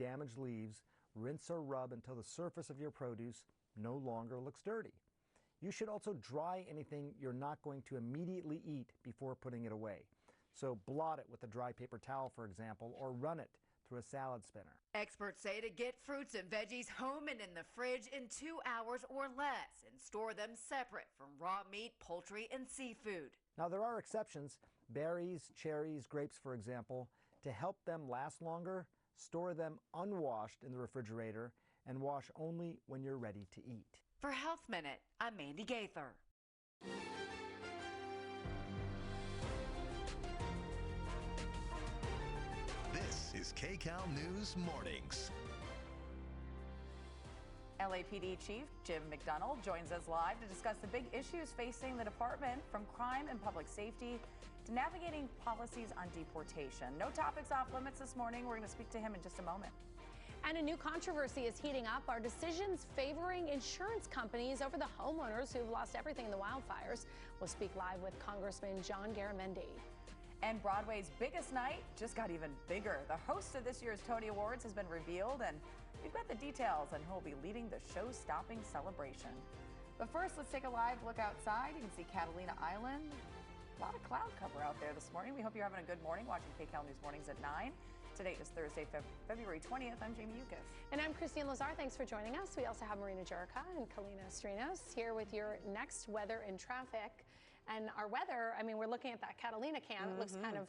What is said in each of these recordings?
damaged leaves, rinse or rub until the surface of your produce no longer looks dirty. You should also dry anything you're not going to immediately eat before putting it away. So blot it with a dry paper towel, for example, or run it through a salad spinner. Experts say to get fruits and veggies home and in the fridge in 2 hours or less and store them separate from raw meat, poultry, and seafood. Now, there are exceptions. Berries, cherries, grapes, for example. To help them last longer, store them unwashed in the refrigerator and wash only when you're ready to eat. For Health Minute, I'm Mandy Gaither. This is Kcal News Mornings. LAPD Chief Jim McDonough joins us live to discuss the big issues facing the department, from crime and public safety to navigating policies on deportation. No topics off limits this morning. We're going to speak to him in just a moment. And a new controversy is heating up. Are decisions favoring insurance companies over the homeowners who've lost everything in the wildfires? We'll speak live with Congressman John Garamendi. And Broadway's biggest night just got even bigger. The host of this year's Tony Awards has been revealed, and we've got the details on who'll be leading the show-stopping celebration. But first, let's take a live look outside. You can see Catalina Island. A lot of cloud cover out there this morning. We hope you're having a good morning watching Kcal News Mornings at 9. Today is Thursday, February 20th. I'm Jamie Yukas. And I'm Christine Lazar. Thanks for joining us. We also have Marina Jerica and Kalina Strinos here with your next weather and traffic. And our weather, I mean, we're looking at that Catalina cam. It looks kind of,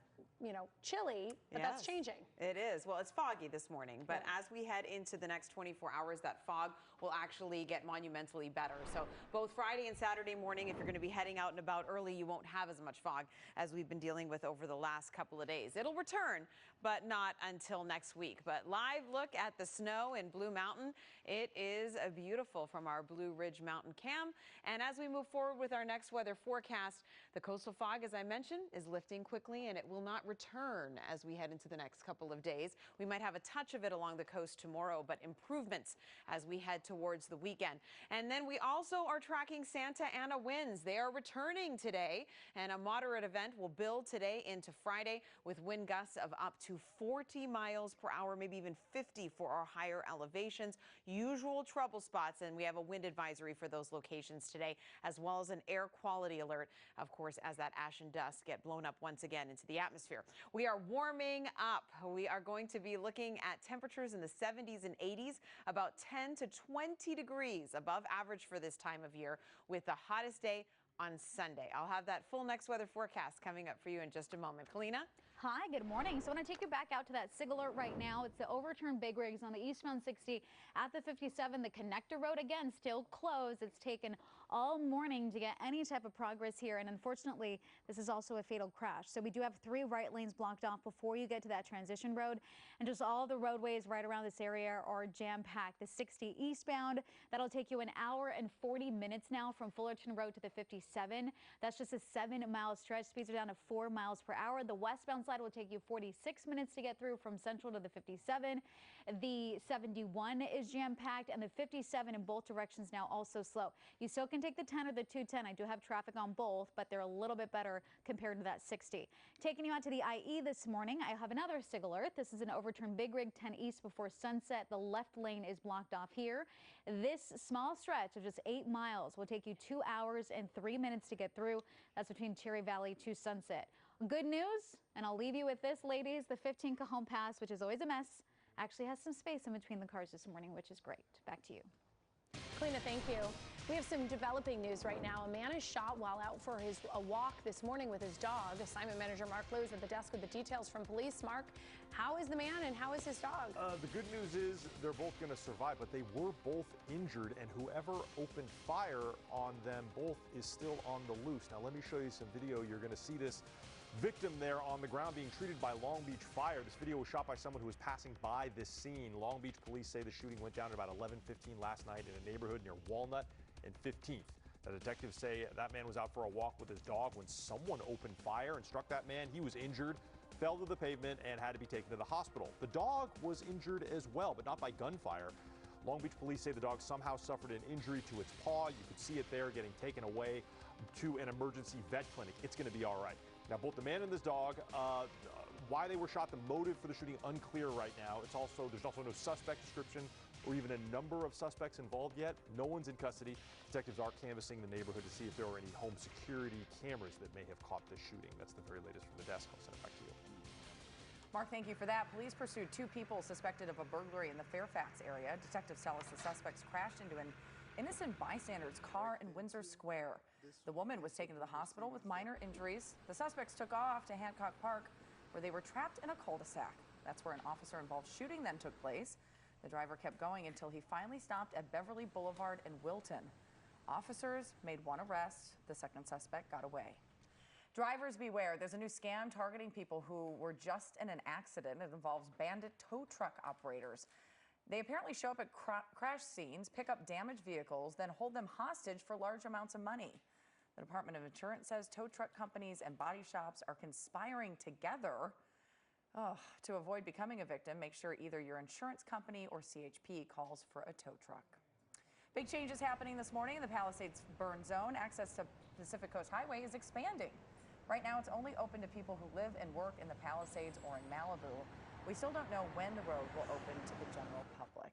chilly, but that's changing. It is. Well, it's foggy this morning, but as we head into the next 24 hours, that fog will actually get monumentally better. So both Friday and Saturday morning, if you're going to be heading out and about early, you won't have as much fog as we've been dealing with over the last couple of days. It'll return, but not until next week. But live look at the snow in Blue Mountain. It is beautiful from our Blue Ridge Mountain cam. And as we move forward with our next weather forecast, the coastal fog, as I mentioned, is lifting quickly, and it will not return as we head into the next couple of days. We might have a touch of it along the coast tomorrow, but improvements as we head towards the weekend. And then we also are tracking Santa Ana winds. They are returning today, and a moderate event will build today into Friday with wind gusts of up to 40 miles per hour, maybe even 50 for our higher elevations. Usual trouble spots, and we have a wind advisory for those locations today, as well as an air quality alert, of course, as that ash and dust get blown up once again into the atmosphere. We are warming up. We are going to be looking at temperatures in the 70s and 80s, about 10 to 20 degrees above average for this time of year, with the hottest day on Sunday. I'll have that full next weather forecast coming up for you in just a moment. Kalina? Hi, good morning. So I want to take you back out to that SIG alert right now. It's the overturned big rigs on the eastbound 60 at the 57. The connector road, again, still closed. It's taken all morning to get any type of progress here. And unfortunately, this is also a fatal crash. So we do have 3 right lanes blocked off before you get to that transition road. And just all the roadways right around this area are jam-packed. The 60 eastbound, that'll take you an hour and 40 minutes now from Fullerton Road to the 57. That's just a 7-mile stretch. Speeds are down to 4 miles per hour. The westbound side will take you 46 minutes to get through from Central to the 57. The 71 is jam-packed, and the 57 in both directions now also slow. You still can take the 10 or the 210. I do have traffic on both, but they're a little bit better compared to that 60. Taking you out to the IE this morning, I have another SIG alert. This is an overturned big rig 10 east before sunset. The left lane is blocked off here. This small stretch of just 8 miles will take you 2 hours and 3 minutes to get through. That's between Cherry Valley to Sunset. Good news, and I'll leave you with this, ladies. The 15 Cajon Pass, which is always a mess, actually has some space in between the cars this morning, which is great. Back to you. Kalina, thank you. We have some developing news right now. A man is shot while out for a walk this morning with his dog. Assignment manager Mark Lou is at the desk with the details from police. Mark, how is the man and how is his dog? The good news is they're both going to survive, but they were both injured, and whoever opened fire on them both is still on the loose. Now, let me show you some video. You're going to see this victim there on the ground being treated by Long Beach Fire. This video was shot by someone who was passing by this scene. Long Beach police say the shooting went down at about 11:15 last night in a neighborhood near Walnut and 15th. The detectives say that man was out for a walk with his dog when someone opened fire and struck that man. He was injured, fell to the pavement, and had to be taken to the hospital. The dog was injured as well, but not by gunfire. Long Beach police say the dog somehow suffered an injury to its paw. You could see it there getting taken away to an emergency vet clinic. It's going to be all right. Now, both the man and this dog, why they were shot, the motive for the shooting, unclear right now. There's also no suspect description or even a number of suspects involved yet. No one's in custody. Detectives are canvassing the neighborhood to see if there are any home security cameras that may have caught this shooting. That's the very latest from the desk. I'll send it back to you. Mark, thank you for that. Police pursued 2 people suspected of a burglary in the Fairfax area. Detectives tell us the suspects crashed into an innocent bystander's car in Windsor Square. The woman was taken to the hospital with minor injuries. The suspects took off to Hancock Park, where they were trapped in a cul-de-sac. That's where an officer-involved shooting then took place. The driver kept going until he finally stopped at Beverly Boulevard in Wilton. Officers made 1 arrest. The second suspect got away. Drivers beware. There's a new scam targeting people who were just in an accident. It involves bandit tow truck operators. They apparently show up at crash scenes, pick up damaged vehicles, then hold them hostage for large amounts of money. The Department of Insurance says tow truck companies and body shops are conspiring together. To avoid becoming a victim, make sure either your insurance company or CHP calls for a tow truck. Big changes happening this morning in the Palisades burn zone. Access to Pacific Coast Highway is expanding. Right now, it's only open to people who live and work in the Palisades or in Malibu. We still don't know when the road will open to the general public.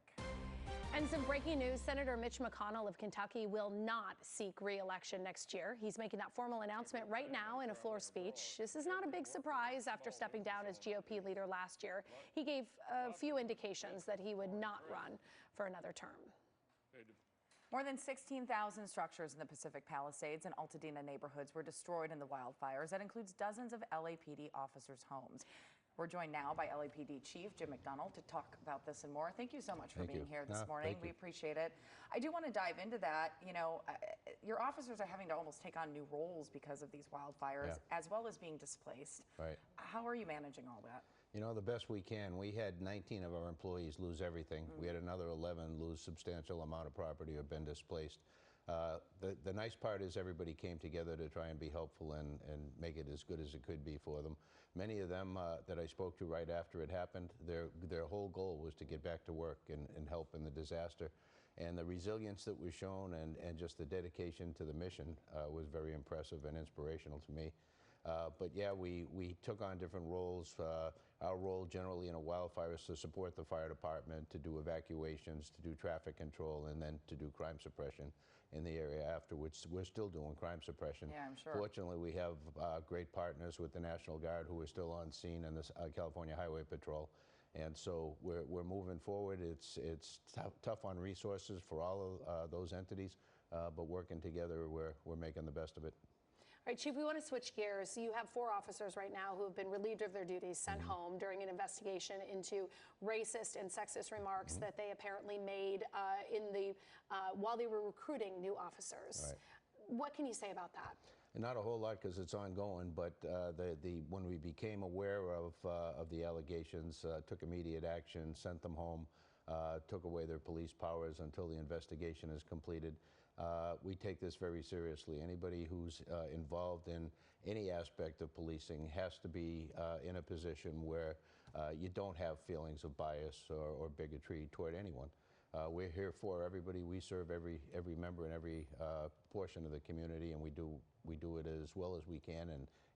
And some breaking news, Senator Mitch McConnell of Kentucky will not seek re-election next year. He's making that formal announcement right now in a floor speech. This is not a big surprise after stepping down as GOP leader last year. He gave a few indications that he would not run for another term. More than 16,000 structures in the Pacific Palisades and Altadena neighborhoods were destroyed in the wildfires. That includes dozens of LAPD officers' homes. We're joined now by LAPD Chief Jim McDonald to talk about this and more. Thank you so much for being here this morning. We appreciate it. I do want to dive into that. You know, your officers are having to almost take on new roles because of these wildfires, as well as being displaced. Right. How are you managing all that? You know, the best we can. We had 19 of our employees lose everything. We had another 11 lose substantial amount of property or been displaced. The nice part is everybody came together to try and be helpful and make it as good as it could be for them. Many of them that I spoke to right after it happened, their whole goal was to get back to work and help in the disaster. And the resilience that was shown and just the dedication to the mission was very impressive and inspirational to me. But yeah, we took on different roles. Our role generally in a wildfire is to support the fire department, to do evacuations, to do traffic control, and then to do crime suppression in the area afterwards. We're still doing crime suppression. Yeah, I'm sure. Fortunately, we have great partners with the National Guard who are still on scene and the California Highway Patrol. And so we're moving forward. It's tough on resources for all of those entities, but working together, we're making the best of it. All right, Chief, we want to switch gears. You have 4 officers right now who have been relieved of their duties, sent home during an investigation into racist and sexist remarks that they apparently made while they were recruiting new officers. Right. What can you say about that? Not a whole lot because it's ongoing, but when we became aware of the allegations, took immediate action, sent them home, took away their police powers until the investigation is completed. We take this very seriously. Anybody who's involved in any aspect of policing has to be in a position where you don't have feelings of bias or bigotry toward anyone. We're here for everybody. We serve every member in every portion of the community, and we do it as well as we can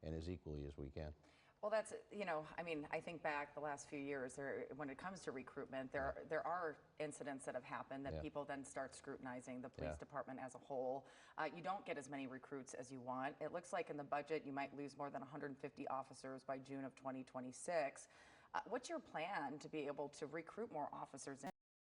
and as equally as we can. Well, that's, you know, I mean, I think back the last few years, when it comes to recruitment, there are incidents that have happened that people then start scrutinizing the police department as a whole. You don't get as many recruits as you want. It looks like in the budget you might lose more than 150 officers by June of 2026. What's your plan to be able to recruit more officers in?